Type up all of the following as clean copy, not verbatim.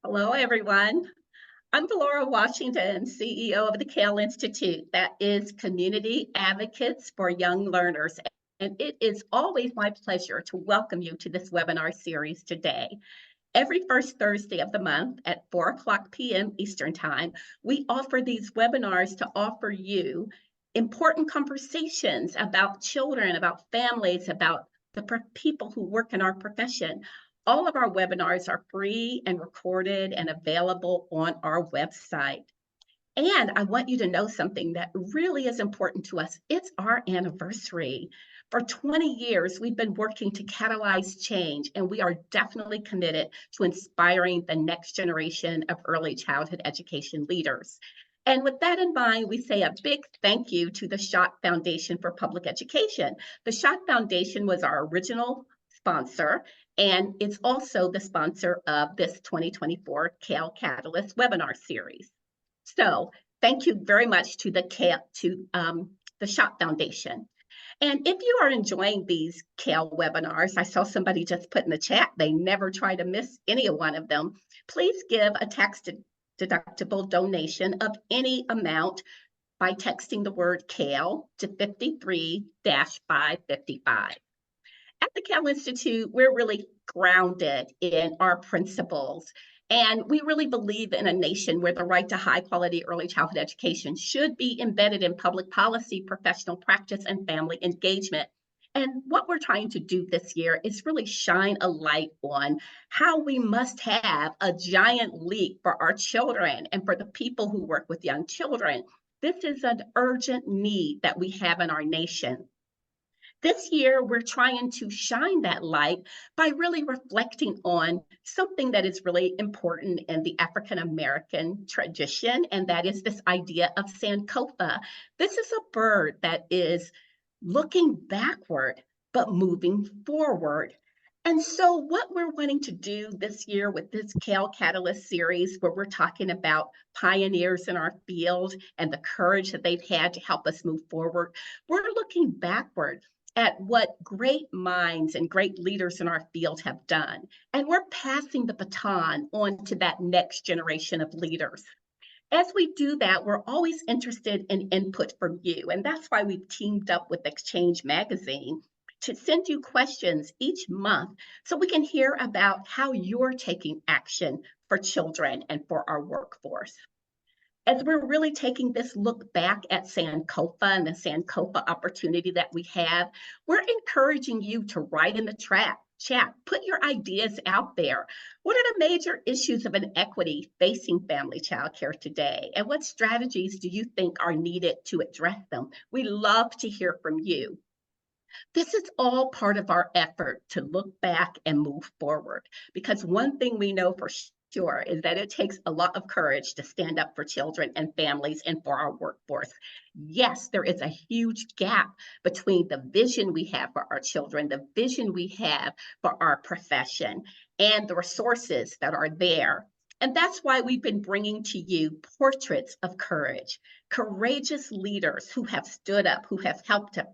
Hello, everyone. I'm Laura Washington, CEO of the CAYL Institute, that is Community Advocates for Young Learners. And it is always my pleasure to welcome you to this webinar series today. Every first Thursday of the month at 4 p.m. Eastern Time, we offer these webinars to offer you important conversations about children, about families, about the people who work in our profession. All of our webinars are free and recorded and available on our website. And I want you to know something that really is important to us. It's our anniversary. For 20 years, we've been working to catalyze change, and we are definitely committed to inspiring the next generation of early childhood education leaders. And with that in mind, we say a big thank you to the Schott Foundation for Public Education. The Schott Foundation was our original sponsor, and it's also the sponsor of this 2024 CAYL Catalyst webinar series. So thank you very much to the Schott Foundation. And if you are enjoying these CAYL webinars, I saw somebody just put in the chat, they never try to miss any one of them. Please give a tax-deductible donation of any amount by texting the word CAYL to 53-555. At the CAYL Institute, we're really grounded in our principles. And we really believe in a nation where the right to high quality early childhood education should be embedded in public policy, professional practice, and family engagement. And what we're trying to do this year is really shine a light on how we must have a giant leap for our children and for the people who work with young children. This is an urgent need that we have in our nation. This year, we're trying to shine that light by really reflecting on something that is really important in the African American tradition, and that is this idea of Sankofa. This is a bird that is looking backward, but moving forward. And so what we're wanting to do this year with this CAYL Catalyst series, where we're talking about pioneers in our field and the courage that they've had to help us move forward, we're looking backward at what great minds and great leaders in our field have done. And we're passing the baton on to that next generation of leaders. As we do that, we're always interested in input from you. And that's why we've teamed up with Exchange Magazine to send you questions each month so we can hear about how you're taking action for children and for our workforce. As we're really taking this look back at Sankofa and the Sankofa opportunity that we have, we're encouraging you to write in the chat, put your ideas out there. What are the major issues of inequity facing family child care today? And what strategies do you think are needed to address them? We love to hear from you. This is all part of our effort to look back and move forward, because one thing we know for sure is that it takes a lot of courage to stand up for children and families and for our workforce. Yes, there is a huge gap between the vision we have for our children, the vision we have for our profession, and the resources that are there. And that's why we've been bringing to you portraits of courage, courageous leaders who have stood up, who have helped to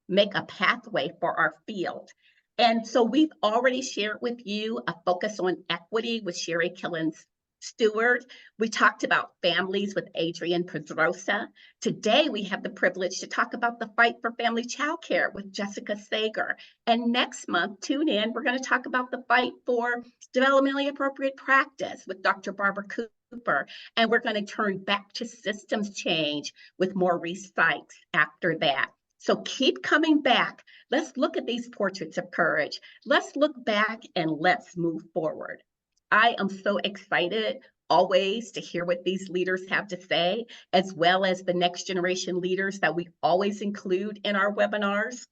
make a pathway for our field. And so we've already shared with you a focus on equity with Sherry Killens Stewart. We talked about families with Adrian Pedrosa. Today, we have the privilege to talk about the fight for family child care with Jessica Sager. And next month, tune in, we're going to talk about the fight for developmentally appropriate practice with Dr. Barbara Cooper. And we're going to turn back to systems change with Maurice Sykes after that. So keep coming back. Let's look at these portraits of courage. Let's look back and let's move forward. I am so excited always to hear what these leaders have to say, as well as the next generation leaders that we always include in our webinars.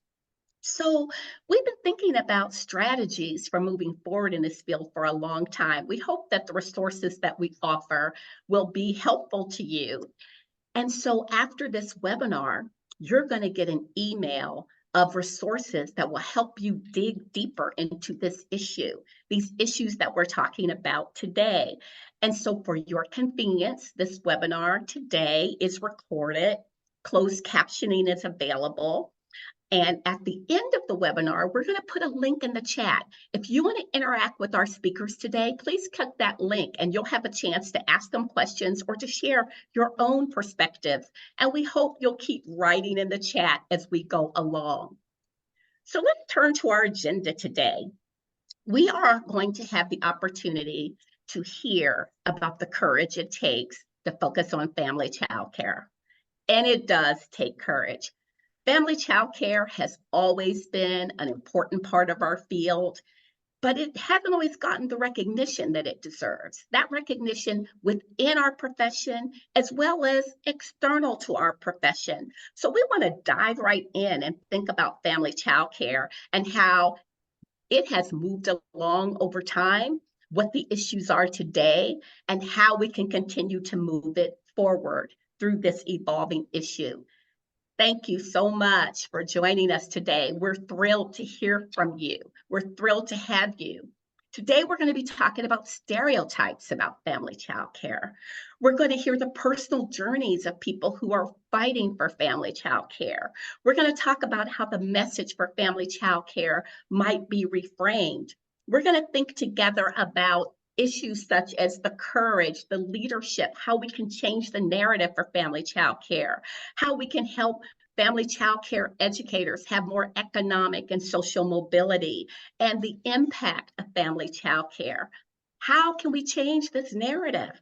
So we've been thinking about strategies for moving forward in this field for a long time. We hope that the resources that we offer will be helpful to you. And so after this webinar, you're going to get an email of resources that will help you dig deeper into this issue, these issues that we're talking about today. And so for your convenience, this webinar today is recorded. Closed captioning is available. And at the end of the webinar, we're going to put a link in the chat. If you want to interact with our speakers today, please click that link and you'll have a chance to ask them questions or to share your own perspectives. And we hope you'll keep writing in the chat as we go along. So let's turn to our agenda today. We are going to have the opportunity to hear about the courage it takes to focus on family child care. And it does take courage. Family child care has always been an important part of our field, but it hasn't always gotten the recognition that it deserves. That recognition within our profession, as well as external to our profession. So we want to dive right in and think about family child care and how it has moved along over time, what the issues are today, and how we can continue to move it forward through this evolving issue. Thank you so much for joining us today. We're thrilled to hear from you. We're thrilled to have you. Today, we're going to be talking about stereotypes about family child care. We're going to hear the personal journeys of people who are fighting for family child care. We're going to talk about how the message for family child care might be reframed. We're going to think together about issues such as the courage, the leadership, how we can change the narrative for family child care, how we can help family child care educators have more economic and social mobility, and the impact of family child care. How can we change this narrative?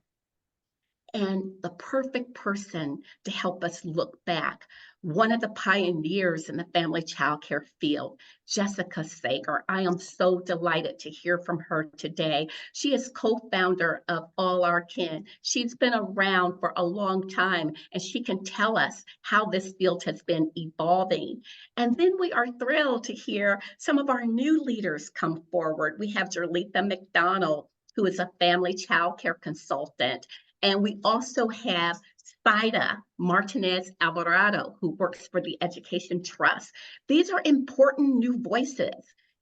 And the perfect person to help us look back, one of the pioneers in the family child care field, Jessica Sager. I am so delighted to hear from her today. She is co-founder of All Our Kin. She's been around for a long time, and she can tell us how this field has been evolving. And then we are thrilled to hear some of our new leaders come forward. We have Jerletha McDonald, who is a family child care consultant. And we also have Spida Martinez Alvarado, who works for the Education Trust. These are important new voices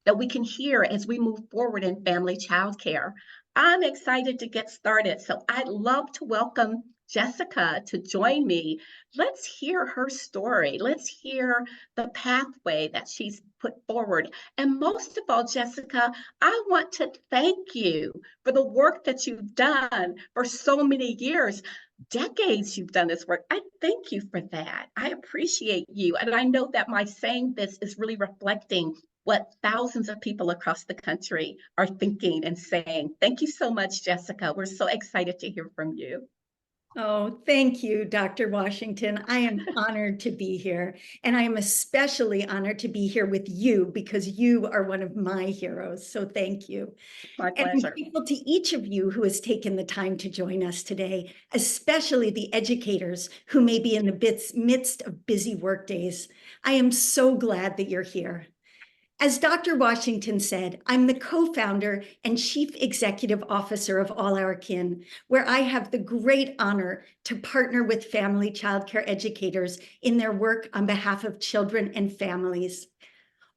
that we can hear as we move forward in family child care. I'm excited to get started, so I'd love to welcome Jessica to join me. Let's hear her story. Let's hear the pathway that she's put forward. And most of all, Jessica, I want to thank you for the work that you've done for so many years. Decades you've done this work. I thank you for that. I appreciate you. And I know that my saying this is really reflecting what thousands of people across the country are thinking and saying. Thank you so much, Jessica. We're so excited to hear from you. Oh, thank you, Dr. Washington. I am honored to be here. And I am especially honored to be here with you because you are one of my heroes. So thank you. My And I'm pleasure. grateful to each of you who has taken the time to join us today, especially the educators who may be in the midst of busy work days. I am so glad that you're here. As Dr. Washington said, I'm the co-founder and chief executive officer of All Our Kin, where I have the great honor to partner with family child care educators in their work on behalf of children and families.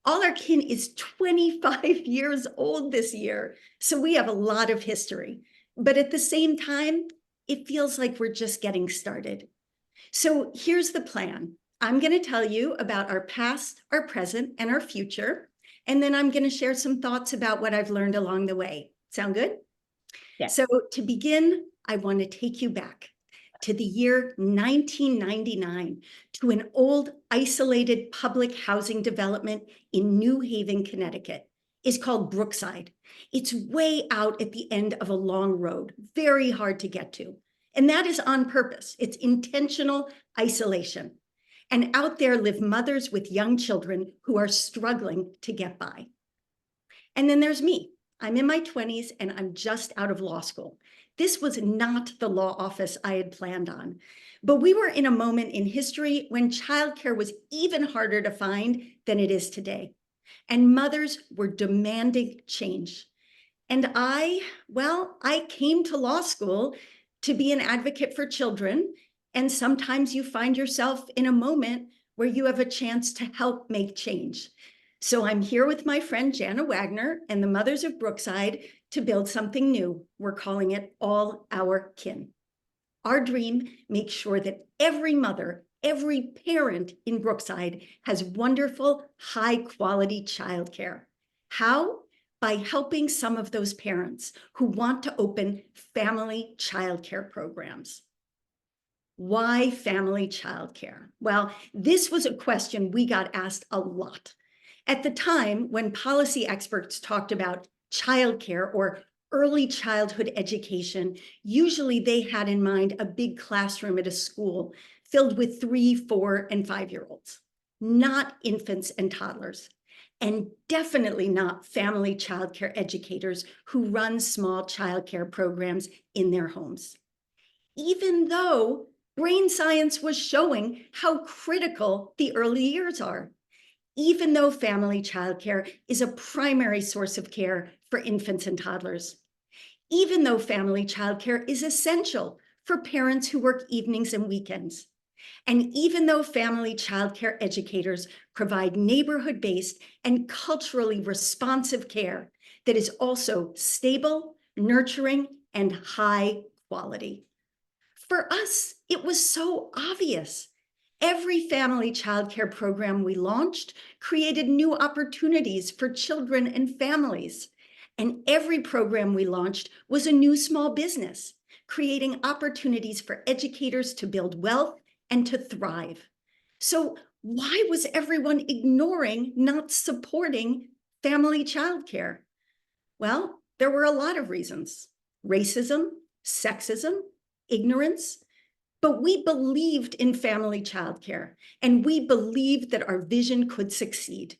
All Our Kin is 25 years old this year, so we have a lot of history. But at the same time, it feels like we're just getting started. So here's the plan. I'm going to tell you about our past, our present, and our future. And then I'm going to share some thoughts about what I've learned along the way. Sound good? Yes. So to begin, I want to take you back to the year 1999 to an old isolated public housing development in New Haven, Connecticut. It's called Brookside. It's way out at the end of a long road, very hard to get to. And that is on purpose. It's intentional isolation. And out there live mothers with young children who are struggling to get by. And then there's me. I'm in my 20s and I'm just out of law school. This was not the law office I had planned on. But we were in a moment in history when childcare was even harder to find than it is today. And mothers were demanding change. And I came to law school to be an advocate for children. And sometimes you find yourself in a moment where you have a chance to help make change. So I'm here with my friend Jana Wagner and the Mothers of Brookside to build something new. We're calling it All Our Kin. Our dream makes sure that every mother Every parent in Brookside has wonderful, high-quality childcare. How? By helping some of those parents who want to open family childcare programs. Why family childcare? Well, this was a question we got asked a lot. At the time, when policy experts talked about childcare or early childhood education, usually they had in mind a big classroom at a school filled with 3, 4, and 5-year-olds, not infants and toddlers, and definitely not family childcare educators who run small childcare programs in their homes. Even though brain science was showing how critical the early years are, even though family childcare is a primary source of care for infants and toddlers, even though family childcare is essential for parents who work evenings and weekends, and even though family childcare educators provide neighborhood-based and culturally responsive care that is also stable, nurturing, and high quality. For us, it was so obvious. Every family childcare program we launched created new opportunities for children and families. And every program we launched was a new small business, creating opportunities for educators to build wealth and to thrive. So why was everyone ignoring, not supporting family childcare? Well, there were a lot of reasons: racism, sexism, ignorance. But we believed in family childcare, and we believed that our vision could succeed.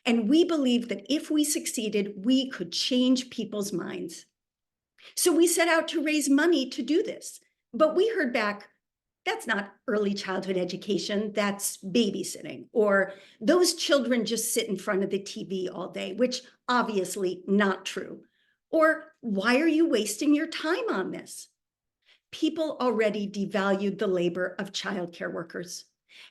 And we believed that if we succeeded, we could change people's minds. So we set out to raise money to do this. But we heard back, that's not early childhood education, that's babysitting. Or those children just sit in front of the TV all day, which obviously not true. Or why are you wasting your time on this? People already devalued the labor of childcare workers,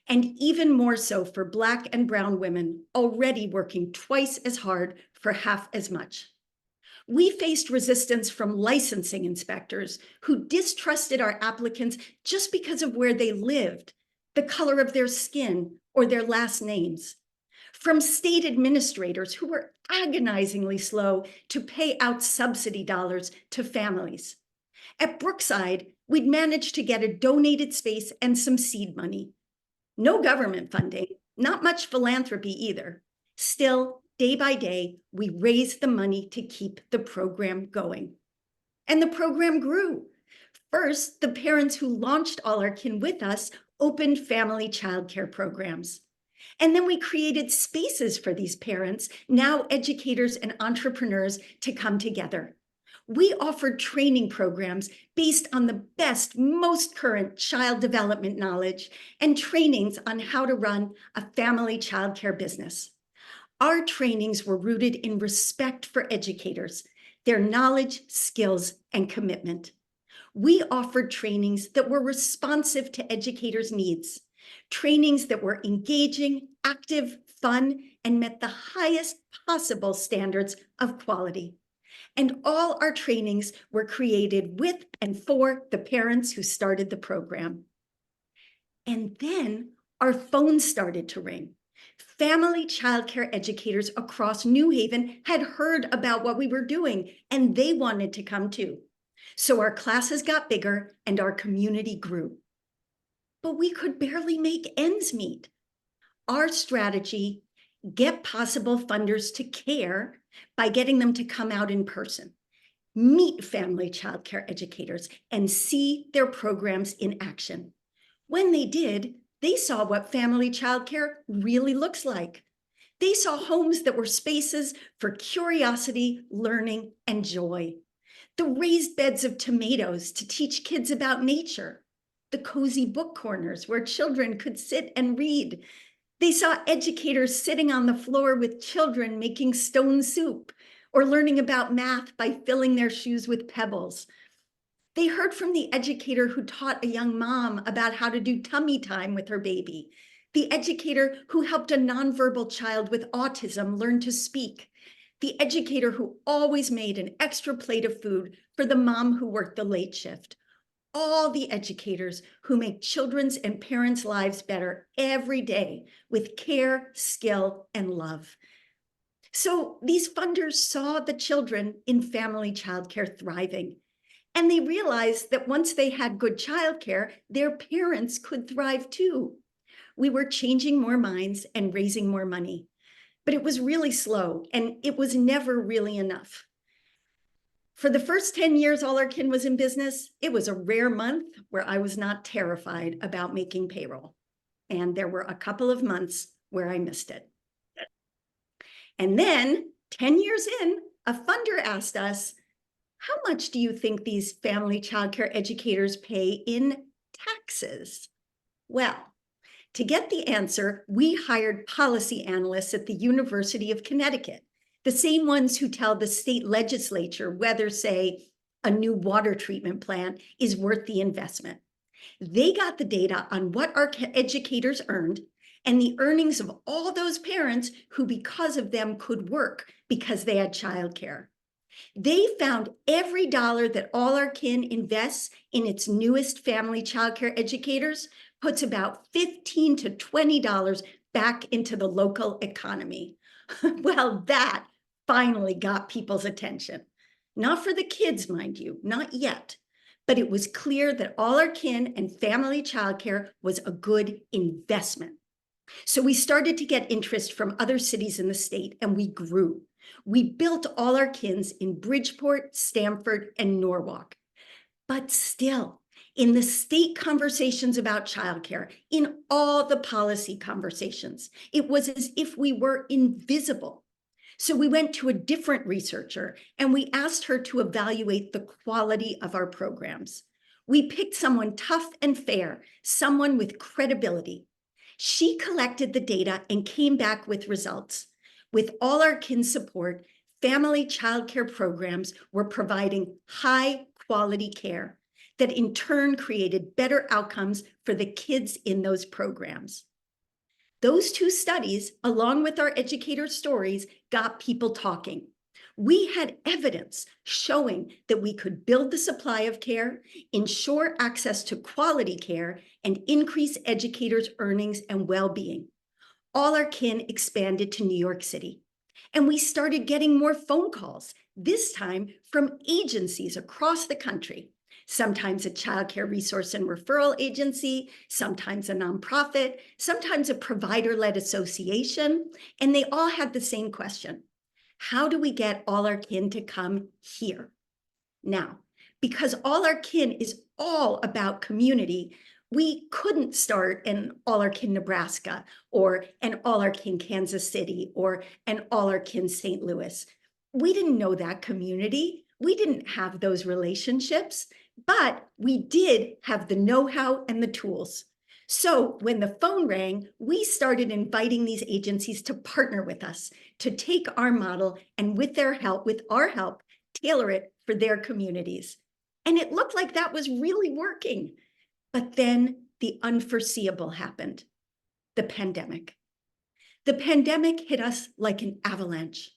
and even more so for Black and brown women already working twice as hard for half as much. We faced resistance from licensing inspectors who distrusted our applicants just because of where they lived, the color of their skin, or their last names. From state administrators who were agonizingly slow to pay out subsidy dollars to families. At Brookside, we'd managed to get a donated space and some seed money. No government funding, not much philanthropy either. Still, day by day, we raised the money to keep the program going. And the program grew. First, the parents who launched All Our Kin with us opened family childcare programs. And then we created spaces for these parents, now educators and entrepreneurs, to come together. We offered training programs based on the best, most current child development knowledge and trainings on how to run a family childcare business. Our trainings were rooted in respect for educators, their knowledge, skills, and commitment. We offered trainings that were responsive to educators' needs, trainings that were engaging, active, fun, and met the highest possible standards of quality. And all our trainings were created with and for the parents who started the program. And then our phones started to ring. Family childcare educators across New Haven had heard about what we were doing, and they wanted to come too. So our classes got bigger and our community grew. But we could barely make ends meet. Our strategy: get possible funders to care by getting them to come out in person, meet family childcare educators, and see their programs in action. When they did, they saw what family childcare really looks like. They saw homes that were spaces for curiosity, learning, and joy. The raised beds of tomatoes to teach kids about nature. The cozy book corners where children could sit and read. They saw educators sitting on the floor with children making stone soup or learning about math by filling their shoes with pebbles. They heard from the educator who taught a young mom about how to do tummy time with her baby, the educator who helped a nonverbal child with autism learn to speak, the educator who always made an extra plate of food for the mom who worked the late shift. all the educators who make children's and parents' lives better every day with care, skill, and love. So these funders saw the children in family childcare thriving, and they realized that once they had good childcare, their parents could thrive too. We were changing more minds and raising more money, but it was really slow, and it was never really enough. For the first 10 years All Our Kin was in business, it was a rare month where I was not terrified about making payroll. And there were a couple of months where I missed it. And then 10 years in, a funder asked us, how much do you think these family childcare educators pay in taxes? Well, to get the answer, we hired policy analysts at the University of Connecticut, the same ones who tell the state legislature whether, say, a new water treatment plant is worth the investment. They got the data on what our educators earned and the earnings of all those parents who, because of them, could work because they had childcare. They found every dollar that All Our Kin invests in its newest family childcare educators puts about $15 to $20 back into the local economy. Well, that finally got people's attention. Not for the kids, mind you, not yet. But it was clear that All Our Kin and family childcare was a good investment. So we started to get interest from other cities in the state, and we grew. We built All Our Kins in Bridgeport, Stamford, and Norwalk. But still, in the state conversations about childcare, in all the policy conversations, it was as if we were invisible. So we went to a different researcher and we asked her to evaluate the quality of our programs. We picked someone tough and fair, someone with credibility. She collected the data and came back with results. With All Our Kin support, family childcare programs were providing high quality care that in turn created better outcomes for the kids in those programs. Those two studies, along with our educator stories, got people talking. We had evidence showing that we could build the supply of care, ensure access to quality care, and increase educators' earnings and well-being. All Our Kin expanded to New York City, and we started getting more phone calls, this time from agencies across the country. Sometimes a childcare resource and referral agency, sometimes a nonprofit, sometimes a provider-led association, and they all had the same question. How do we get All Our Kin to come here? Now, because All Our Kin is all about community, we couldn't start an All Our Kin Nebraska or an All Our Kin Kansas City or an All Our Kin St. Louis. We didn't know that community. We didn't have those relationships. But we did have the know-how and the tools. So when the phone rang, we started inviting these agencies to partner with us, to take our model and with our help, tailor it for their communities. And it looked like that was really working. But then the unforeseeable happened, the pandemic. The pandemic hit us like an avalanche.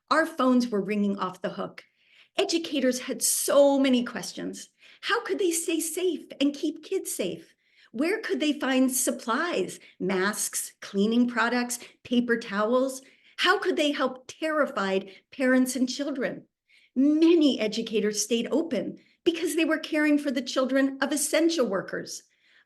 Our phones were ringing off the hook. Educators had so many questions. How could they stay safe and keep kids safe? Where could they find supplies, masks, cleaning products, paper towels? How could they help terrified parents and children? Many educators stayed open because they were caring for the children of essential workers.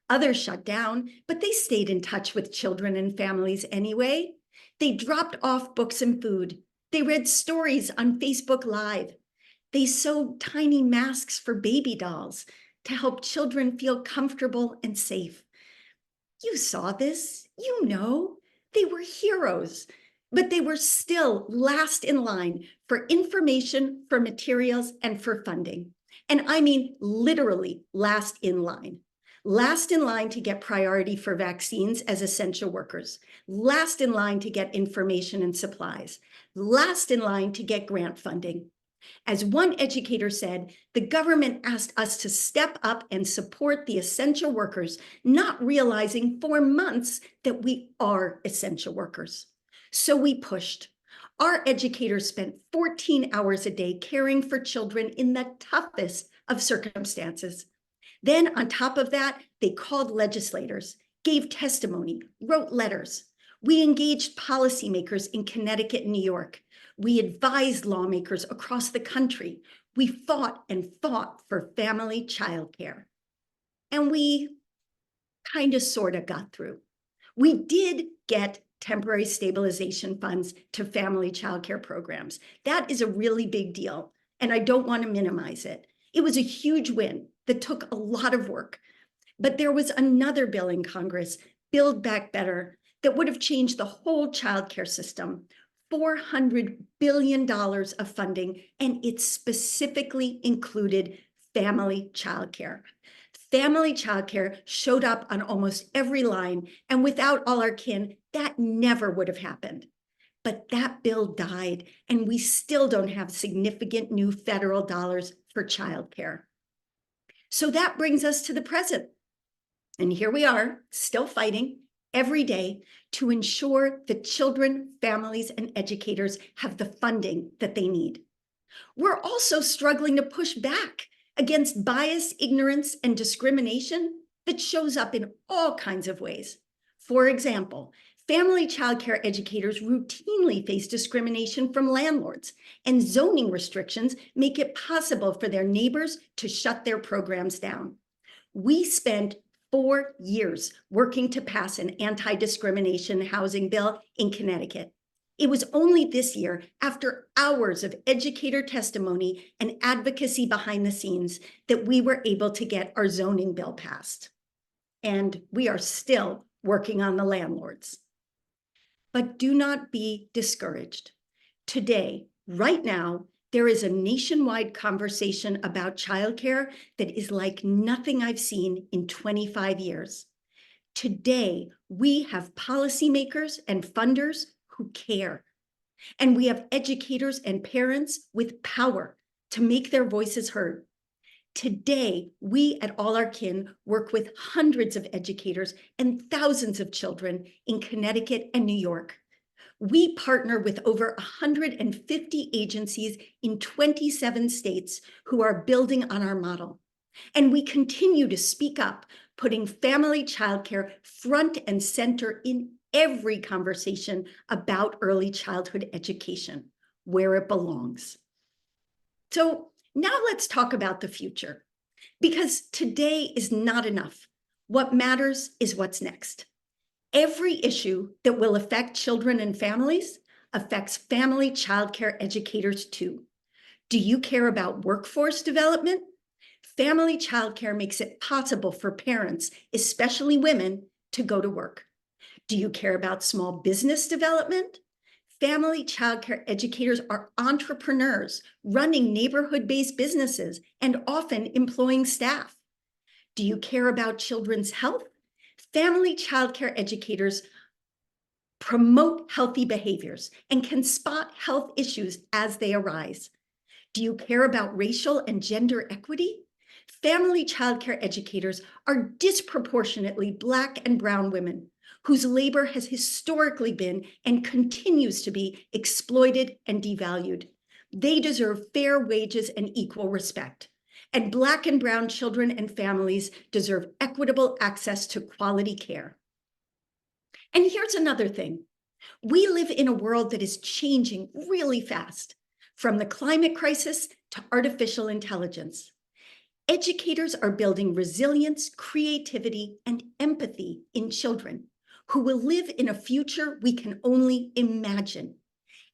Others shut down, but they stayed in touch with children and families anyway. They dropped off books and food. They read stories on Facebook Live. They sewed tiny masks for baby dolls to help children feel comfortable and safe. You saw this, you know, they were heroes, but they were still last in line for information, for materials, and for funding. And I mean literally last in line. Last in line to get priority for vaccines as essential workers. Last in line to get information and supplies. Last in line to get grant funding. As one educator said, the government asked us to step up and support the essential workers, not realizing for months that we are essential workers. So we pushed. Our educators spent 14 hours a day caring for children in the toughest of circumstances. Then on top of that, they called legislators, gave testimony, wrote letters. We engaged policymakers in Connecticut and New York. We advised lawmakers across the country. We fought and fought for family childcare. And we kind of sort of got through. We did get temporary stabilization funds to family childcare programs. That is a really big deal, and I don't want to minimize it. It was a huge win that took a lot of work. But there was another bill in Congress, Build Back Better, that would have changed the whole childcare system. $400 billion of funding, and it specifically included family childcare. Family childcare showed up on almost every line, and without all our kin, that never would have happened. But that bill died, and we still don't have significant new federal dollars for childcare. So that brings us to the present. And here we are, still fighting every day to ensure that children, families, and educators have the funding that they need. We're also struggling to push back against bias, ignorance, and discrimination that shows up in all kinds of ways. For example, family childcare educators routinely face discrimination from landlords, and zoning restrictions make it possible for their neighbors to shut their programs down. We spent 4 years working to pass an anti-discrimination housing bill in Connecticut. It was only this year, after hours of educator testimony and advocacy behind the scenes, that we were able to get our zoning bill passed. And we are still working on the landlords. But do not be discouraged. Today, right now, there is a nationwide conversation about childcare that is like nothing I've seen in 25 years. Today, we have policymakers and funders who care. And we have educators and parents with power to make their voices heard. Today, we at All Our Kin work with hundreds of educators and thousands of children in Connecticut and New York. We partner with over 150 agencies in 27 states who are building on our model. And we continue to speak up, putting family childcare front and center in every conversation about early childhood education, where it belongs. So now let's talk about the future, because today is not enough. What matters is what's next. Every issue that will affect children and families affects family childcare educators too. Do you care about workforce development? Family childcare makes it possible for parents, especially women, to go to work. Do you care about small business development? Family childcare educators are entrepreneurs running neighborhood-based businesses and often employing staff. Do you care about children's health? Family childcare educators promote healthy behaviors and can spot health issues as they arise. Do you care about racial and gender equity? Family childcare educators are disproportionately Black and brown women whose labor has historically been and continues to be exploited and devalued. They deserve fair wages and equal respect. And Black and brown children and families deserve equitable access to quality care. And here's another thing. We live in a world that is changing really fast, from the climate crisis to artificial intelligence. Educators are building resilience, creativity, and empathy in children who will live in a future we can only imagine.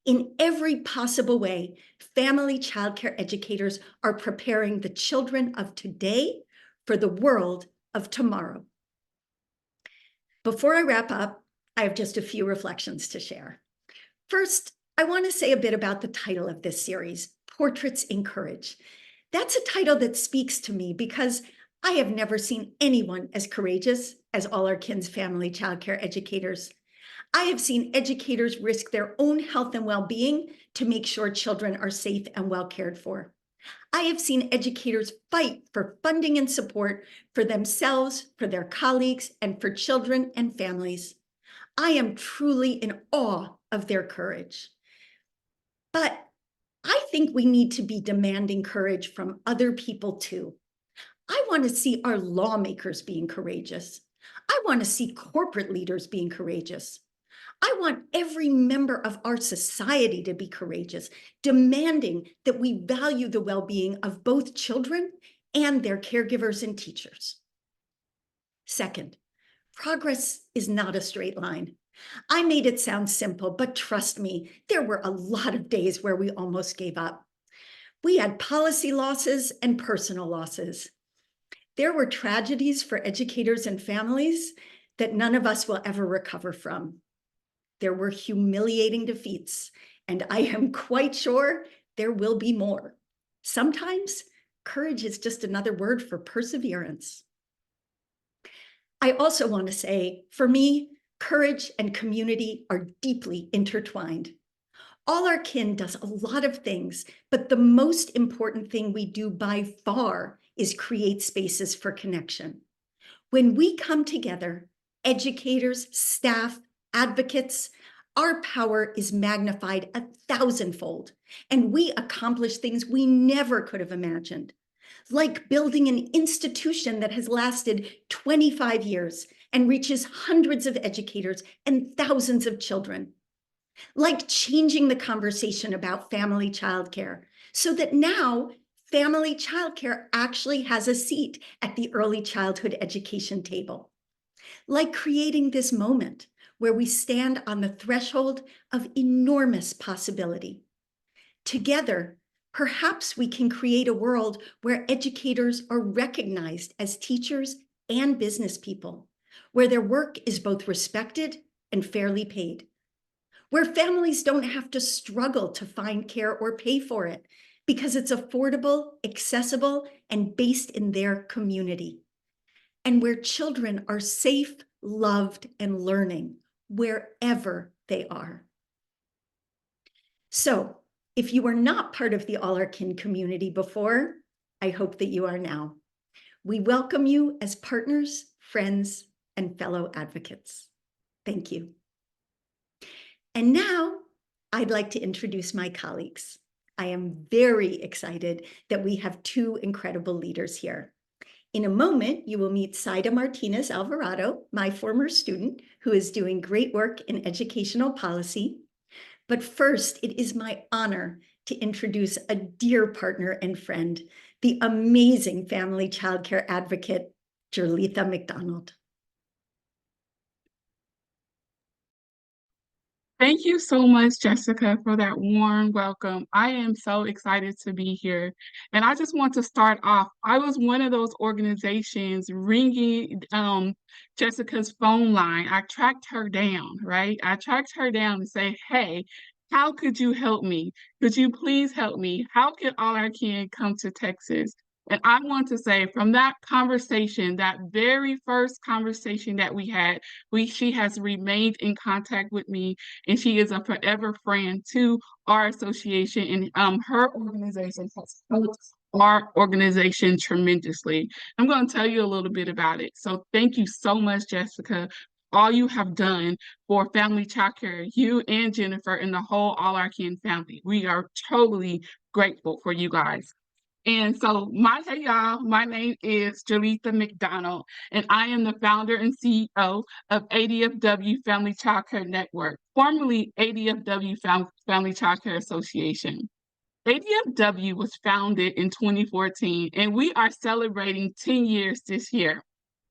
In every possible way, family childcare educators are preparing the children of today for the world of tomorrow. Before I wrap up, I have just a few reflections to share. First, I want to say a bit about the title of this series, Portraits in Courage. That's a title that speaks to me because I have never seen anyone as courageous as All Our Kin's family childcare educators. I have seen educators risk their own health and well-being to make sure children are safe and well cared for. I have seen educators fight for funding and support for themselves, for their colleagues, and for children and families. I am truly in awe of their courage. But I think we need to be demanding courage from other people too. I want to see our lawmakers being courageous. I want to see corporate leaders being courageous. I want every member of our society to be courageous, demanding that we value the well-being of both children and their caregivers and teachers. Second, progress is not a straight line. I made it sound simple, but trust me, there were a lot of days where we almost gave up. We had policy losses and personal losses. There were tragedies for educators and families that none of us will ever recover from. There were humiliating defeats, and I am quite sure there will be more. Sometimes courage is just another word for perseverance. I also want to say, for me, courage and community are deeply intertwined. All Our Kin does a lot of things, but the most important thing we do by far is create spaces for connection. When we come together, educators, staff, advocates, our power is magnified 1,000-fold, and we accomplish things we never could have imagined, like building an institution that has lasted 25 years and reaches hundreds of educators and thousands of children, like changing the conversation about family childcare so that now family childcare actually has a seat at the early childhood education table, like creating this moment where we stand on the threshold of enormous possibility. Together, perhaps we can create a world where educators are recognized as teachers and business people, where their work is both respected and fairly paid, where families don't have to struggle to find care or pay for it because it's affordable, accessible, and based in their community, and where children are safe, loved, and learning wherever they are. So, if you were not part of the All Our Kin community before, I hope that you are now. We welcome you as partners, friends, and fellow advocates. Thank you. And now I'd like to introduce my colleagues. I am very excited that we have two incredible leaders here. In a moment, you will meet Saida Martinez Alvarado, my former student, who is doing great work in educational policy. But first, it is my honor to introduce a dear partner and friend, the amazing family childcare advocate, Jolitha McDonald. Thank you so much, Jessica, for that warm welcome. I am so excited to be here. And I just want to start off. I was one of those organizations ringing Jessica's phone line. I tracked her down, right? I tracked her down and say, hey, how could you help me? Could you please help me? How can All Our Kin come to Texas? And I want to say from that conversation, that very first conversation that we had, she has remained in contact with me, and she is a forever friend to our association, and her organization has helped our organization tremendously. I'm going to tell you a little bit about it. So thank you so much, Jessica. All you have done for family childcare, you and Jennifer and the whole All Our Kin family. We are totally grateful for you guys. And so, hey y'all, my name is Jolitha McDonald, and I am the founder and CEO of ADFW Family Childcare Network, formerly ADFW Family Childcare Association. ADFW was founded in 2014, and we are celebrating 10 years this year.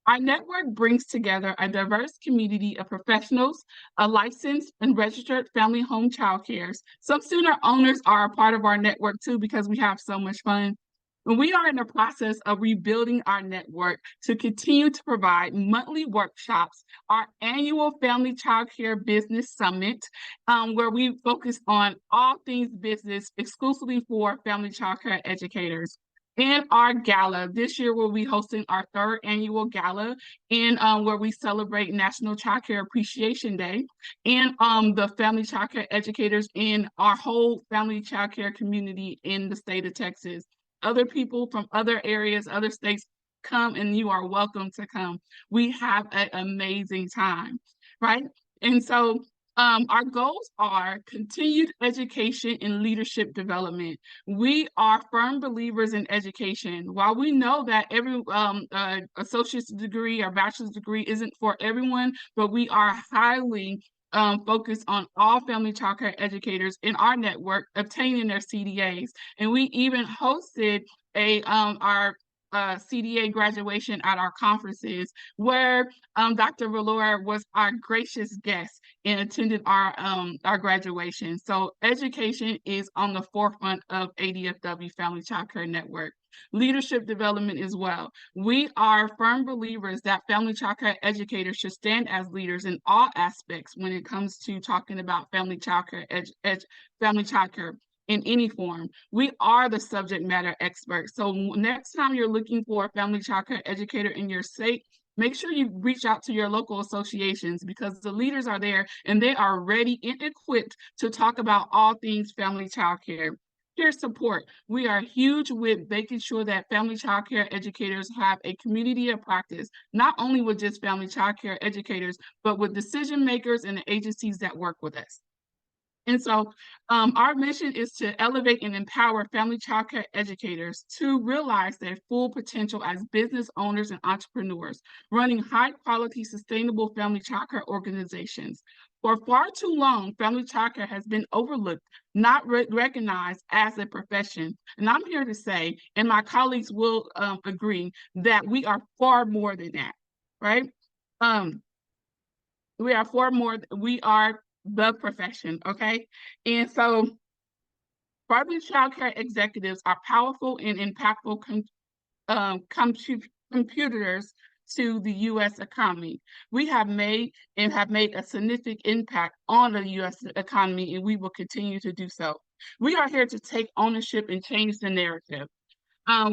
Our network brings together a diverse community of professionals, licensed and registered family home childcares. Some student owners are a part of our network too because we have so much fun. We are in the process of rebuilding our network to continue to provide monthly workshops, our annual Family Childcare Business Summit, where we focus on all things business exclusively for family childcare educators. And our gala. This year we'll be hosting our 3rd annual gala, and where we celebrate National Child Care Appreciation Day, and the family child care educators in our whole family child care community in the state of Texas. Other people from other areas, other states, come, and you are welcome to come. We have an amazing time, right? And so Our goals are continued education and leadership development. We are firm believers in education. While we know that every associate's degree or bachelor's degree isn't for everyone, but we are highly focused on all family child care educators in our network obtaining their CDAs. And we even hosted our CDA graduation at our conferences, where Dr. Valora was our gracious guest and attended our graduation. So education is on the forefront of ADFW Family Child Care Network. Leadership development as well. We are firm believers that family child care educators should stand as leaders in all aspects when it comes to talking about family child care in any form. We are the subject matter experts. So next time you're looking for a family child care educator in your state, make sure you reach out to your local associations, because the leaders are there and they are ready and equipped to talk about all things family child care. Peer support. We are huge with making sure that family child care educators have a community of practice, not only with just family child care educators, but with decision makers and the agencies that work with us. And so our mission is to elevate and empower family child care educators to realize their full potential as business owners and entrepreneurs, running high quality, sustainable family child care organizations. For far too long, family child care has been overlooked, not recognized as a profession. And I'm here to say, and my colleagues will agree, that we are far more than that, right? We are far more, we are the profession, okay? And so family child care executives are powerful and impactful contributors to the U.S. economy. We have made a significant impact on the U.S. economy, and we will continue to do so. We are here to take ownership and change the narrative.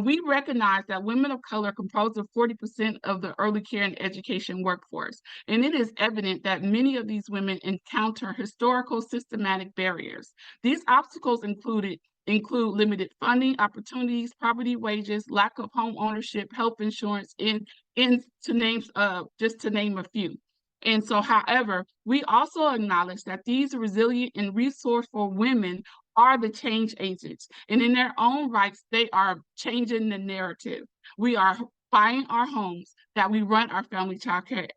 We recognize that women of color compose of 40% of the early care and education workforce, and it is evident that many of these women encounter historical systematic barriers. These obstacles include limited funding opportunities, poverty wages, lack of home ownership, health insurance, and just to name a few. And so, however, we also acknowledge that these resilient and resourceful women are the change agents. And in their own rights, they are changing the narrative. We are buying our homes that we run our family child care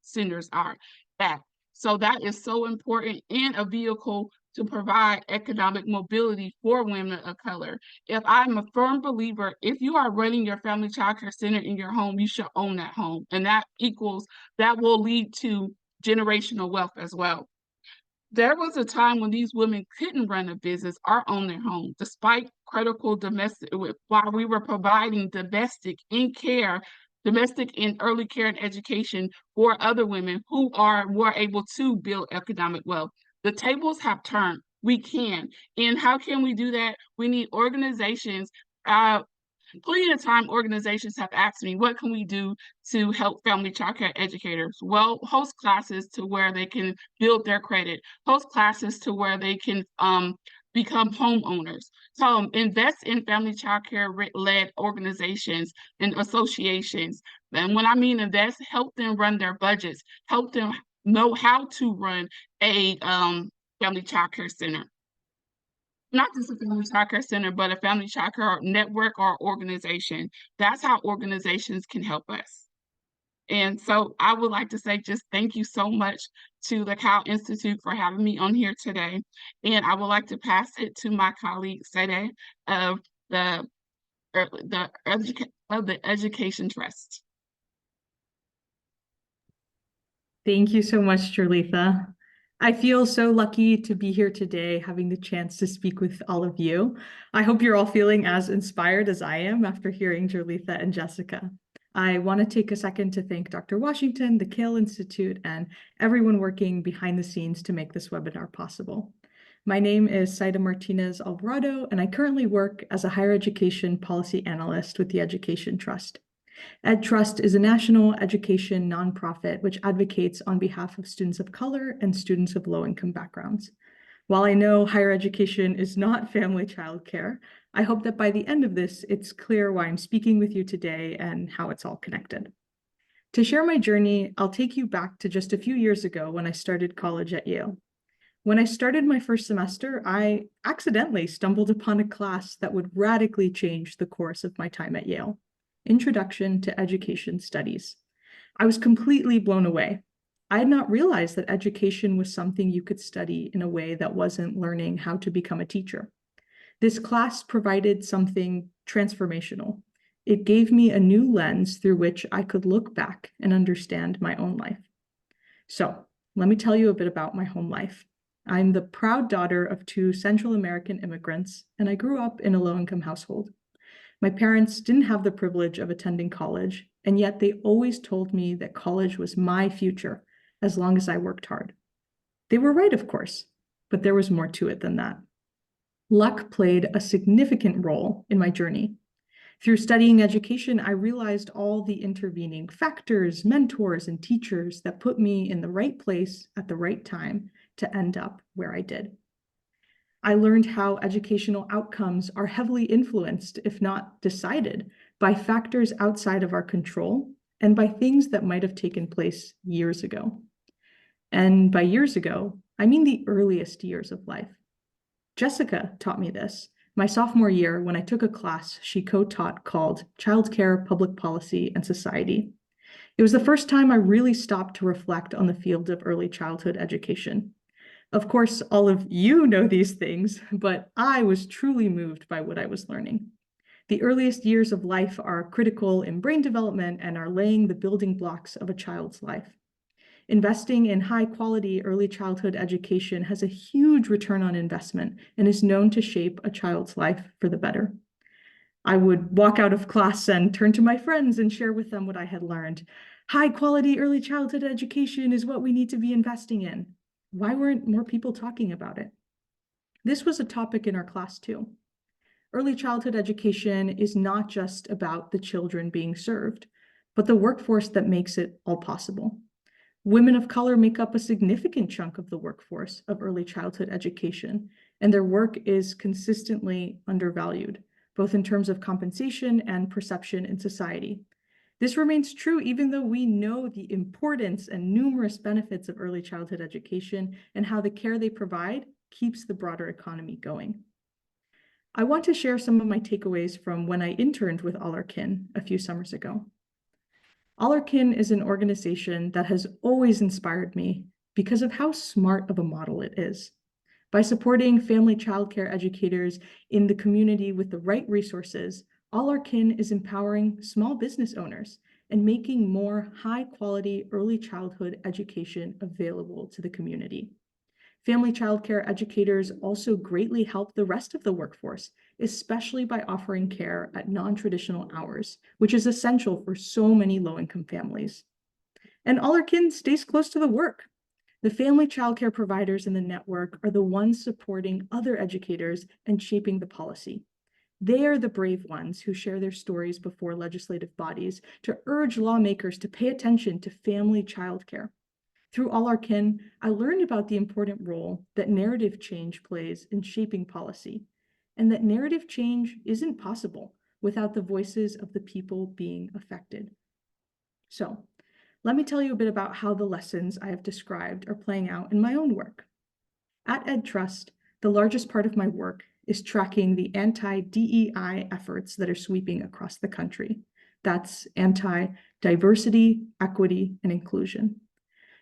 centers are at. So that is so important, and a vehicle to provide economic mobility for women of color. If I'm a firm believer, if you are running your family child care center in your home, you should own that home. And that will lead to generational wealth as well. There was a time when these women couldn't run a business or own their home, despite critical domestic, while we were providing domestic and early care and education for other women who were able to build economic wealth. The tables have turned. We can. And how can we do that? We need organizations. Plenty of time organizations have asked me, what can we do to help family child care educators? Well, host classes to where they can build their credit, host classes to where they can become homeowners. So invest in family child care led organizations and associations. And when I mean invest, help them run their budgets, help them know how to run a family child care center. Not just a family child care center, but a family child care network or organization. That's how organizations can help us. And so I would like to say just thank you so much to the CAYL Institute for having me on here today. And I would like to pass it to my colleague, Sede, of the Education Trust. Thank you so much, Jerletha. I feel so lucky to be here today, having the chance to speak with all of you. I hope you're all feeling as inspired as I am after hearing Jerletha and Jessica. I want to take a second to thank Dr. Washington, the CAYL Institute, and everyone working behind the scenes to make this webinar possible. My name is Saida Martinez Alvarado, and I currently work as a higher education policy analyst with the Education Trust. EdTrust is a national education nonprofit which advocates on behalf of students of color and students of low-income backgrounds. While I know higher education is not family child care, I hope that by the end of this, it's clear why I'm speaking with you today and how it's all connected. To share my journey, I'll take you back to just a few years ago when I started college at Yale. When I started my first semester, I accidentally stumbled upon a class that would radically change the course of my time at Yale, Introduction to Education Studies. I was completely blown away. I had not realized that education was something you could study in a way that wasn't learning how to become a teacher. This class provided something transformational. It gave me a new lens through which I could look back and understand my own life. So, let me tell you a bit about my home life. I'm the proud daughter of two Central American immigrants, and I grew up in a low-income household. My parents didn't have the privilege of attending college, and yet they always told me that college was my future as long as I worked hard. They were right, of course, but there was more to it than that. Luck played a significant role in my journey. Through studying education, I realized all the intervening factors, mentors, and teachers that put me in the right place at the right time to end up where I did. I learned how educational outcomes are heavily influenced, if not decided, by factors outside of our control and by things that might have taken place years ago. And by years ago, I mean the earliest years of life. Jessica taught me this my sophomore year when I took a class she co-taught called Childcare, Public Policy, and Society. It was the first time I really stopped to reflect on the field of early childhood education. Of course, all of you know these things, but I was truly moved by what I was learning. The earliest years of life are critical in brain development and are laying the building blocks of a child's life. Investing in high-quality early childhood education has a huge return on investment and is known to shape a child's life for the better. I would walk out of class and turn to my friends and share with them what I had learned. High-quality early childhood education is what we need to be investing in. Why weren't more people talking about it? This was a topic in our class too. Early childhood education is not just about the children being served, but the workforce that makes it all possible. Women of color make up a significant chunk of the workforce of early childhood education, and their work is consistently undervalued, both in terms of compensation and perception in society. This remains true even though we know the importance and numerous benefits of early childhood education and how the care they provide keeps the broader economy going. I want to share some of my takeaways from when I interned with All Our Kin a few summers ago. All Our Kin is an organization that has always inspired me because of how smart of a model it is. By supporting family childcare educators in the community with the right resources, All Our Kin is empowering small business owners and making more high-quality early childhood education available to the community. Family childcare educators also greatly help the rest of the workforce, especially by offering care at non-traditional hours, which is essential for so many low-income families. And All Our Kin stays close to the work. The family childcare providers in the network are the ones supporting other educators and shaping the policy. They are the brave ones who share their stories before legislative bodies to urge lawmakers to pay attention to family childcare. Through All Our Kin, I learned about the important role that narrative change plays in shaping policy, and that narrative change isn't possible without the voices of the people being affected. So, let me tell you a bit about how the lessons I have described are playing out in my own work. At EdTrust, the largest part of my work is tracking the anti-DEI efforts that are sweeping across the country. That's anti-diversity, equity, and inclusion.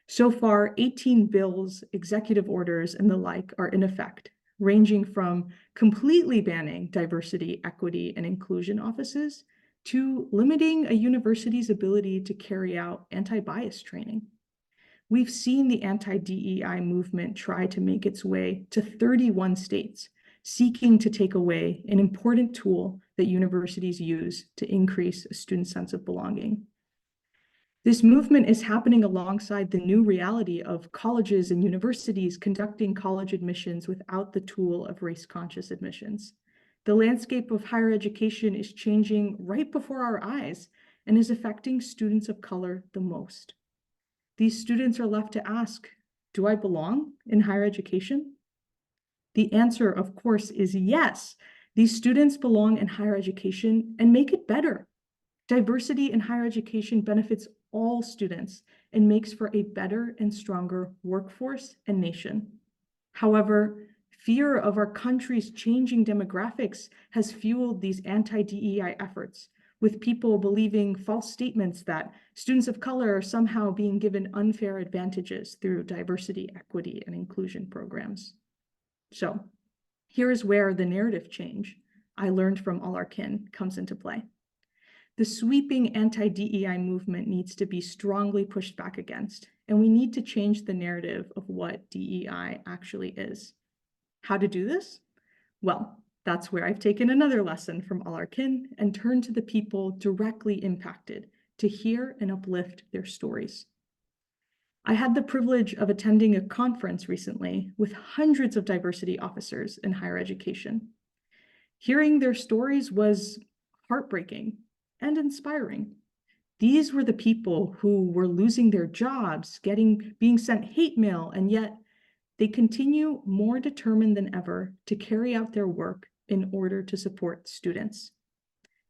So far, 18 bills, executive orders, and the like are in effect, ranging from completely banning diversity, equity, and inclusion offices to limiting a university's ability to carry out anti-bias training. We've seen the anti-DEI movement try to make its way to 31 states, seeking to take away an important tool that universities use to increase a student's sense of belonging. This movement is happening alongside the new reality of colleges and universities conducting college admissions without the tool of race-conscious admissions. The landscape of higher education is changing right before our eyes and is affecting students of color the most. These students are left to ask, do I belong in higher education? The answer, of course, is yes. These students belong in higher education and make it better. Diversity in higher education benefits all students and makes for a better and stronger workforce and nation. However, fear of our country's changing demographics has fueled these anti-DEI efforts, with people believing false statements that students of color are somehow being given unfair advantages through diversity, equity, and inclusion programs. So here is where the narrative change I learned from All Our Kin comes into play. The sweeping anti-DEI movement needs to be strongly pushed back against, and we need to change the narrative of what DEI actually is. How to do this? Well, that's where I've taken another lesson from All Our Kin and turned to the people directly impacted to hear and uplift their stories. I had the privilege of attending a conference recently with hundreds of diversity officers in higher education. Hearing their stories was heartbreaking and inspiring. These were the people who were losing their jobs, being sent hate mail, and yet they continue more determined than ever to carry out their work in order to support students.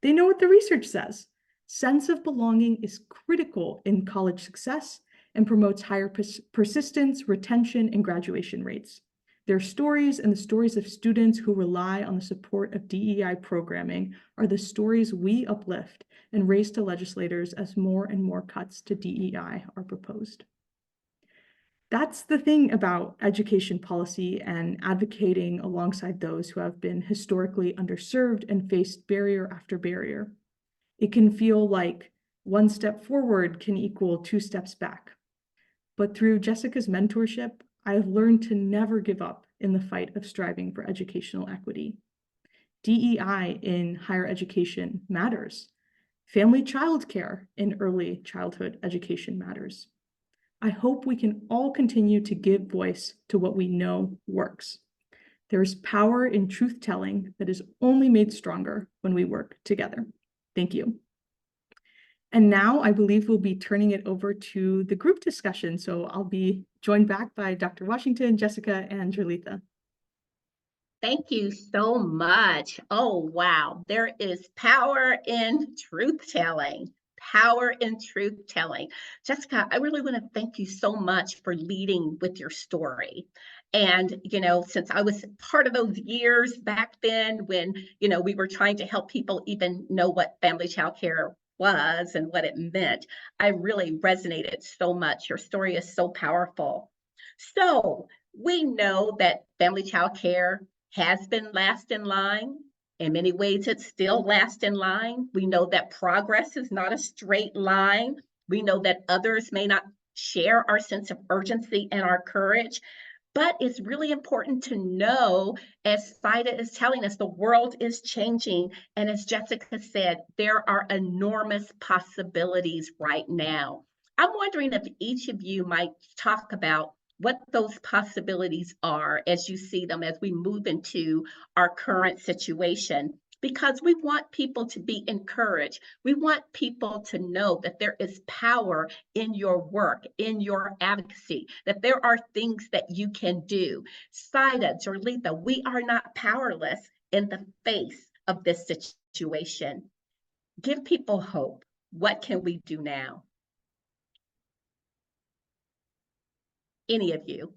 They know what the research says. Sense of belonging is critical in college success and promotes higher persistence, retention, and graduation rates. Their stories and the stories of students who rely on the support of DEI programming are the stories we uplift and raise to legislators as more and more cuts to DEI are proposed. That's the thing about education policy and advocating alongside those who have been historically underserved and faced barrier after barrier. It can feel like one step forward can equal 2 steps back. But through Jessica's mentorship, I have learned to never give up in the fight of striving for educational equity. DEI in higher education matters. Family childcare in early childhood education matters. I hope we can all continue to give voice to what we know works. There is power in truth telling that is only made stronger when we work together. Thank you. And now I believe we'll be turning it over to the group discussion. So I'll be joined back by Dr. Washington, Jessica, and Julitha. Thank you so much. Oh, wow. There is power in truth telling. Power in truth telling. Jessica, I really want to thank you so much for leading with your story. And, since I was part of those years back then when, we were trying to help people even know what family child care was and what it meant, I really resonated so much. Your story is so powerful. So we know that family child care has been last in line. In many ways, it's still last in line. We know that progress is not a straight line. We know that others may not share our sense of urgency and our courage. But it's really important to know, as Saida is telling us, the world is changing. And as Jessica said, there are enormous possibilities right now. I'm wondering if each of you might talk about what those possibilities are as you see them as we move into our current situation, because we want people to be encouraged. We want people to know that there is power in your work, in your advocacy, that there are things that you can do. Saida, Jorlitha, we are not powerless in the face of this situation. Give people hope. What can we do now? Any of you?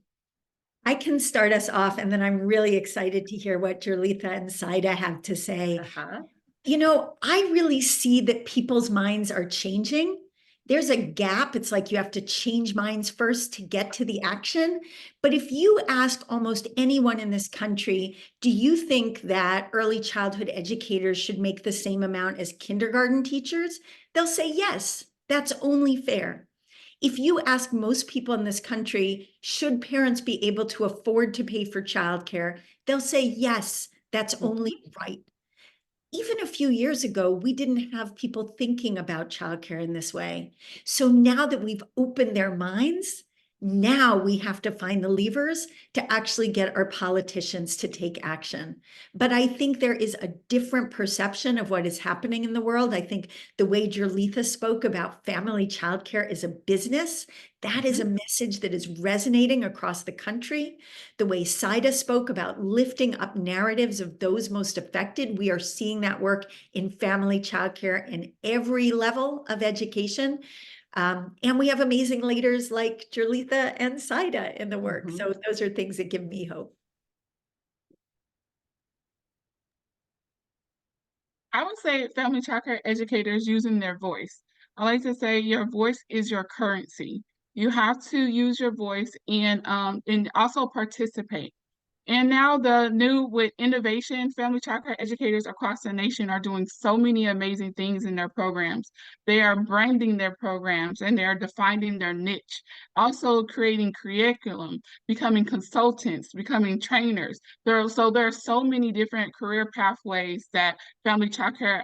I can start us off, and then I'm really excited to hear what Julitha and Saida have to say. I really see that people's minds are changing. There's a gap. It's like you have to change minds first to get to the action. But if you ask almost anyone in this country, do you think that early childhood educators should make the same amount as kindergarten teachers? They'll say, yes, that's only fair. If you ask most people in this country, should parents be able to afford to pay for childcare? They'll say, yes, that's only right. Even a few years ago, we didn't have people thinking about childcare in this way. So now that we've opened their minds, now we have to find the levers to actually get our politicians to take action. But I think there is a different perception of what is happening in the world. I think the way Julitha spoke about family childcare is a business. That is a message that is resonating across the country. The way Saida spoke about lifting up narratives of those most affected, we are seeing that work in family childcare in every level of education. And we have amazing leaders like Julitha and Saida in the work. Mhm. So those are things that give me hope. I would say family childcare educators using their voice. I like to say your voice is your currency. You have to use your voice and also participate. And now with innovation, family childcare educators across the nation are doing so many amazing things in their programs. They are branding their programs and they are defining their niche, also creating curriculum, becoming consultants, becoming trainers. There are so many different career pathways that family childcare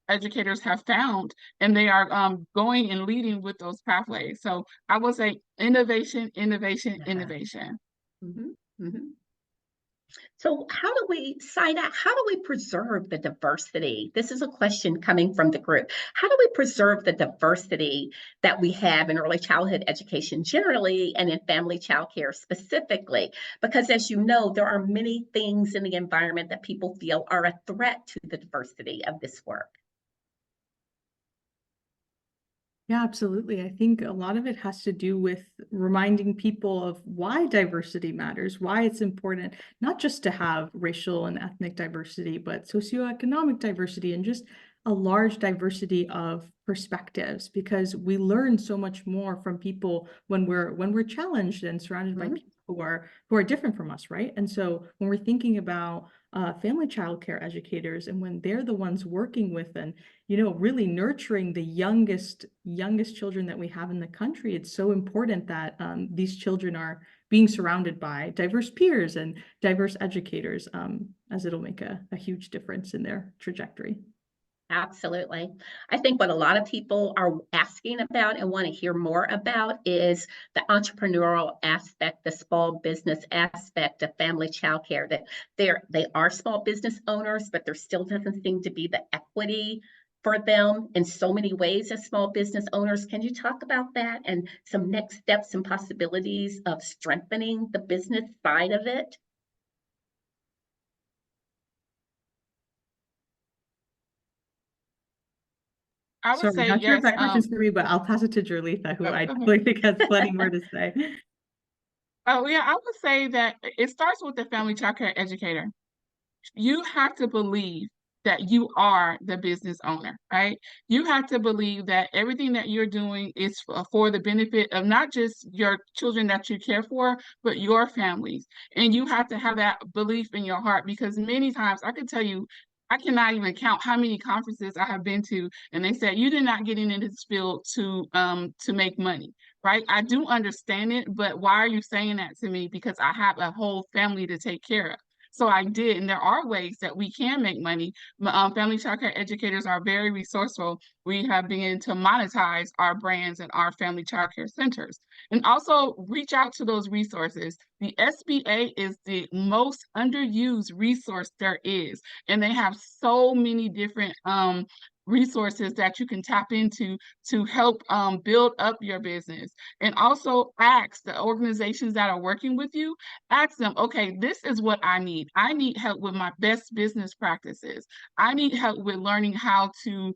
educators have found, and they are going and leading with those pathways. So I would say innovation, innovation, innovation. Mhm. Mhm. So Saida, how do we preserve the diversity? This is a question coming from the group. How do we preserve the diversity that we have in early childhood education generally and in family child care specifically? Because as you know, there are many things in the environment that people feel are a threat to the diversity of this work. Yeah, absolutely. I think a lot of it has to do with reminding people of why diversity matters, why it's important, not just to have racial and ethnic diversity, but socioeconomic diversity and just a large diversity of perspectives, because we learn so much more from people when we're challenged and surrounded by Mhm. people who are different from us, right? And so when we're thinking about family childcare educators, and when they're the ones working with and really nurturing the youngest children that we have in the country, it's so important that these children are being surrounded by diverse peers and diverse educators, as it'll make a huge difference in their trajectory. Absolutely. I think what a lot of people are asking about and want to hear more about is the entrepreneurial aspect, the small business aspect of family childcare. That they are small business owners, but there still doesn't seem to be the equity for them in so many ways as small business owners. Can you talk about that and some next steps and possibilities of strengthening the business side of it? I would Sorry, say not sure if yes. that question's for me, but I'll pass it to Julitha, who I Okay. definitely think has plenty more to say. Oh yeah, I would say that it starts with the family childcare educator. You have to believe that you are the business owner, right? You have to believe that everything that you're doing is for the benefit of not just your children that you care for, but your families. And you have to have that belief in your heart, because many times I can tell you, I cannot even count how many conferences I have been to, and they said you did not get into this field to make money, right? I do understand it, but why are you saying that to me? Because I have a whole family to take care of. So I did, and there are ways that we can make money. Family childcare educators are very resourceful. We have begun to monetize our brands and our family childcare centers, and also reach out to those resources. The SBA is the most underused resource there is, and they have so many different resources that you can tap into to help build up your business. And also ask the organizations that are working with you, ask them, okay, this is what I need. I need help with my best business practices. I need help with learning how to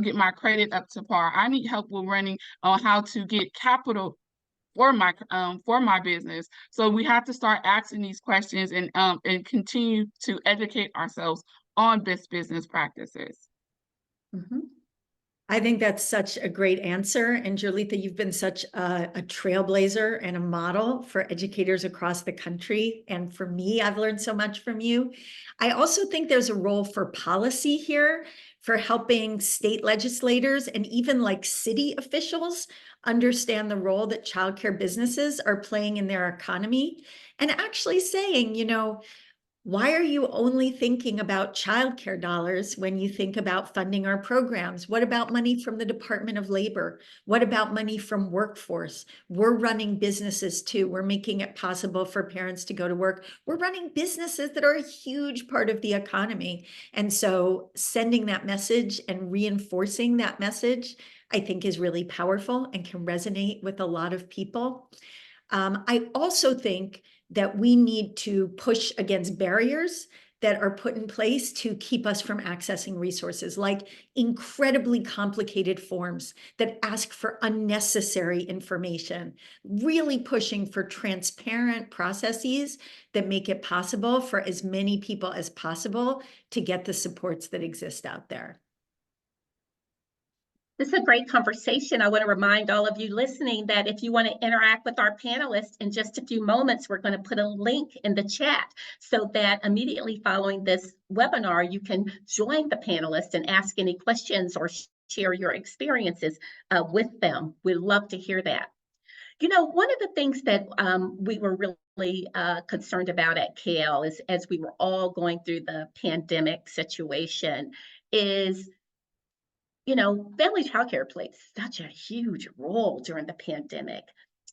get my credit up to par. I need help with running on how to get capital for my business. So we have to start asking these questions and continue to educate ourselves on best business practices. Mhm. I think that's such a great answer. And Julitha, you've been such a trailblazer and a model for educators across the country. And for me, I've learned so much from you. I also think there's a role for policy here, for helping state legislators and even like city officials understand the role that childcare businesses are playing in their economy, and actually saying, why are you only thinking about childcare dollars when you think about funding our programs? What about money from the Department of Labor? What about money from workforce? We're running businesses too. We're making it possible for parents to go to work. We're running businesses that are a huge part of the economy. And so sending that message and reinforcing that message, I think, is really powerful and can resonate with a lot of people. I also think that we need to push against barriers that are put in place to keep us from accessing resources, like incredibly complicated forms that ask for unnecessary information, really pushing for transparent processes that make it possible for as many people as possible to get the supports that exist out there. This is a great conversation. I want to remind all of you listening that if you want to interact with our panelists in just a few moments, we're going to put a link in the chat so that immediately following this webinar, you can join the panelists and ask any questions or share your experiences with them. We'd love to hear that. You know, one of the things that we were really concerned about at CAYL is as we were all going through the pandemic situation is, you know, family childcare played such a huge role during the pandemic.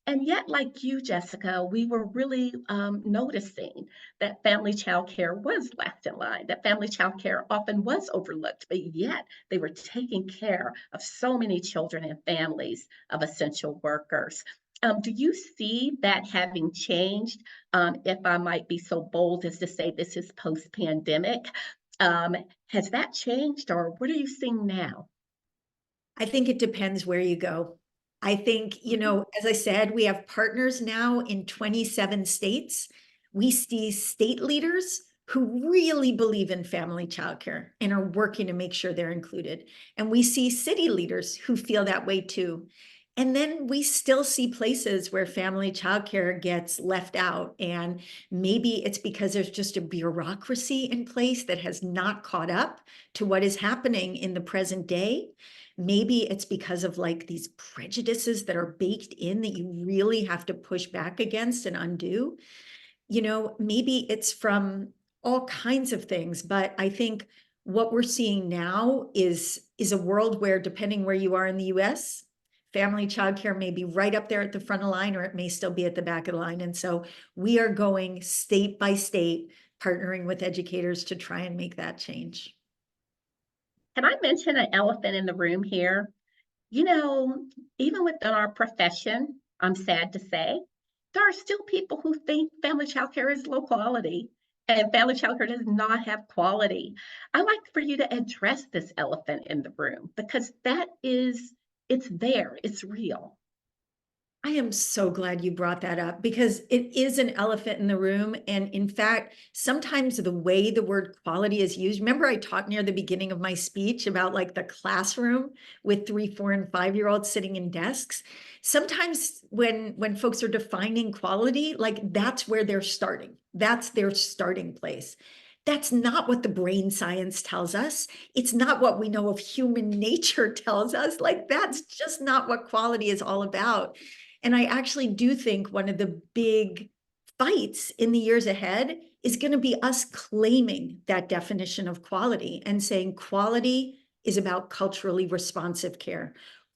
And yet, like you, Jessica, we were really noticing that family childcare was left in line, that family childcare often was overlooked, but yet they were taking care of so many children and families of essential workers. Do you see that having changed? If I might be so bold as to say this is post-pandemic, has that changed, or what are you seeing now? I think it depends where you go. I think, you know, as I said, we have partners now in 27 states. We see state leaders who really believe in family childcare and are working to make sure they're included. And we see city leaders who feel that way too. And then we still see places where family childcare gets left out. And maybe it's because there's just a bureaucracy in place that has not caught up to what is happening in the present day. Maybe it's because of like these prejudices that are baked in that you really have to push back against and undo. You know, maybe it's from all kinds of things, but I think what we're seeing now is a world where, depending where you are in the US, family childcare may be right up there at the front of the line, or it may still be at the back of the line. And so we are going state by state, partnering with educators to try and make that change. Can I mention an elephant in the room here? You know, even within our profession, I'm sad to say, there are still people who think family childcare is low quality and family childcare does not have quality. I'd like for you to address this elephant in the room because it's there, it's real. I am so glad you brought that up because it is an elephant in the room. And in fact, sometimes the way the word quality is used, remember I talked near the beginning of my speech about like the classroom with 3, 4, and 5-year-olds sitting in desks. Sometimes when folks are defining quality, like that's where they're starting. That's their starting place. That's not what the brain science tells us. It's not what we know of human nature tells us. Like that's just not what quality is all about. And I actually do think one of the big fights in the years ahead is going to be us claiming that definition of quality and saying quality is about culturally responsive care.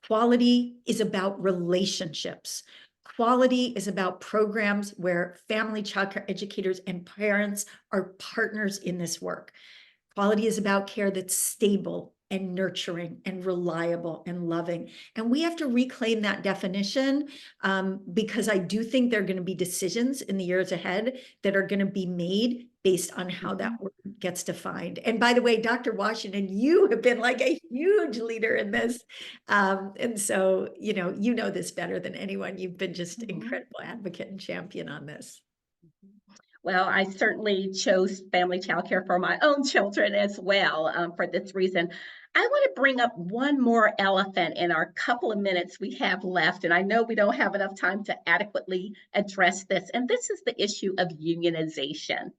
Quality is about relationships. Quality is about programs where family childcare educators and parents are partners in this work. Quality is about care that's stable and nurturing and reliable and loving. And we have to reclaim that definition because I do think there are going to be decisions in the years ahead that are going to be made based on how that word gets defined. And by the way, Dr. Washington, you have been like a huge leader in this. And so, you know this better than anyone. You've been just an incredible advocate and champion on this. Well, I certainly chose family childcare for my own children as well for this reason. I want to bring up one more elephant in our couple of minutes we have left, and I know we don't have enough time to adequately address this, and this is the issue of unionization.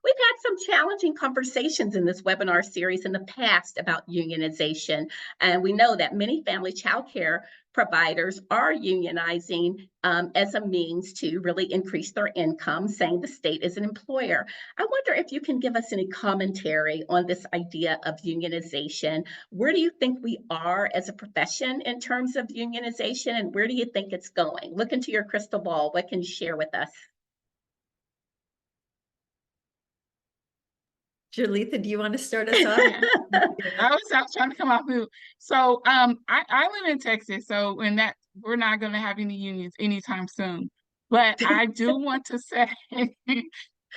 We've had some challenging conversations in this webinar series in the past about unionization, and we know that many family childcare providers are unionizing as a means to really increase their income, saying the state is an employer. I wonder if you can give us any commentary on this idea of unionization. Where do you think we are as a profession in terms of unionization, and where do you think it's going? Look into your crystal ball. What can you share with us? Julitha, do you want to start us off? I was trying to come off mute. So I live in Texas, so we're not gonna have any unions anytime soon. But I do want to say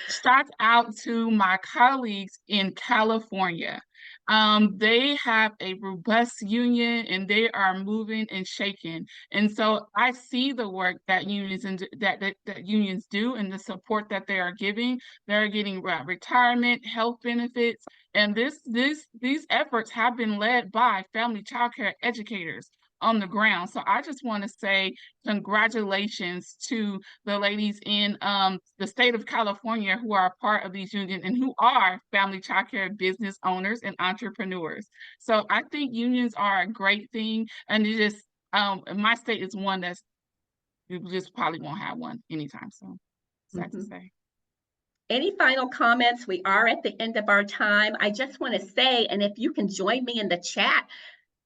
Shout out to my colleagues in California. They have a robust union and they are moving and shaking. And so I see the work that unions and that unions do and the support that they are giving. They're getting retirement, health benefits, and these efforts have been led by family childcare educators on the ground. So I just want to say congratulations to the ladies in the state of California who are a part of these unions and who are family childcare business owners and entrepreneurs. So I think unions are a great thing, and it just my state is one that's you just probably won't have one anytime soon. Sad to say. Any final comments? We are at the end of our time. I just want to say, and if you can join me in the chat,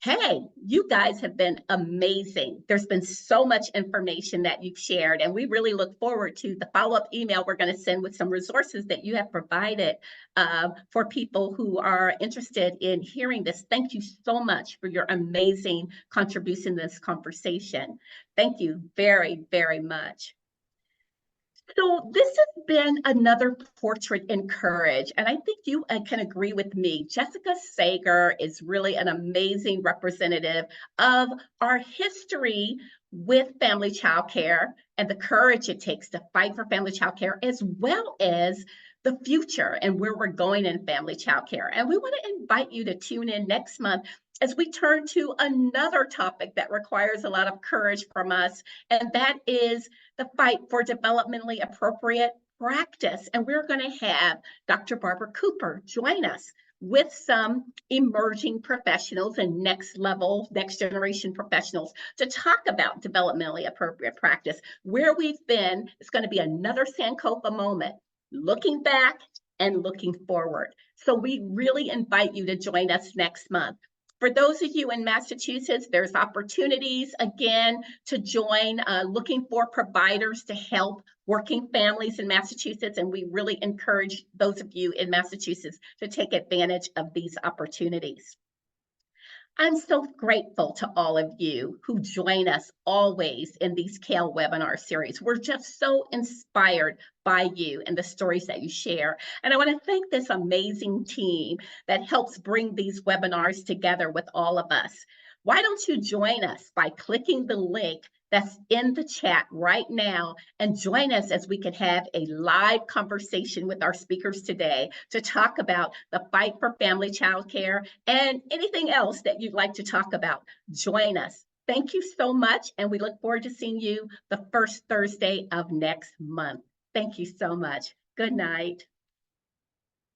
hey, you guys have been amazing. There's been so much information that you've shared, and we really look forward to the follow-up email we're going to send with some resources that you have provided for people who are interested in hearing this. Thank you so much for your amazing contribution in this conversation. Thank you very, very much. So this has been another Portrait in Courage, and I think you can agree with me. Jessica Sager is really an amazing representative of our history with family childcare and the courage it takes to fight for family childcare, as well as the future and where we're going in family childcare. And we want to invite you to tune in next month as we turn to another topic that requires a lot of courage from us, and that is the fight for developmentally appropriate practice. And we're going to have Dr. Barbara Cooper join us with some emerging professionals and next generation professionals to talk about developmentally appropriate practice. Where we've been, it's going to be another Sankofa moment, looking back and looking forward. So we really invite you to join us next month. For those of you in Massachusetts, there's opportunities again to join, looking for providers to help working families in Massachusetts, and we really encourage those of you in Massachusetts to take advantage of these opportunities. I'm so grateful to all of you who join us always in these CAYL webinar series. We're just so inspired by you and the stories that you share. And I want to thank this amazing team that helps bring these webinars together with all of us. Why don't you join us by clicking the link that's in the chat right now and join us as we can have a live conversation with our speakers today to talk about the fight for family childcare and anything else that you'd like to talk about. Join us. Thank you so much, and we look forward to seeing you the first Thursday of next month. Thank you so much. Good night.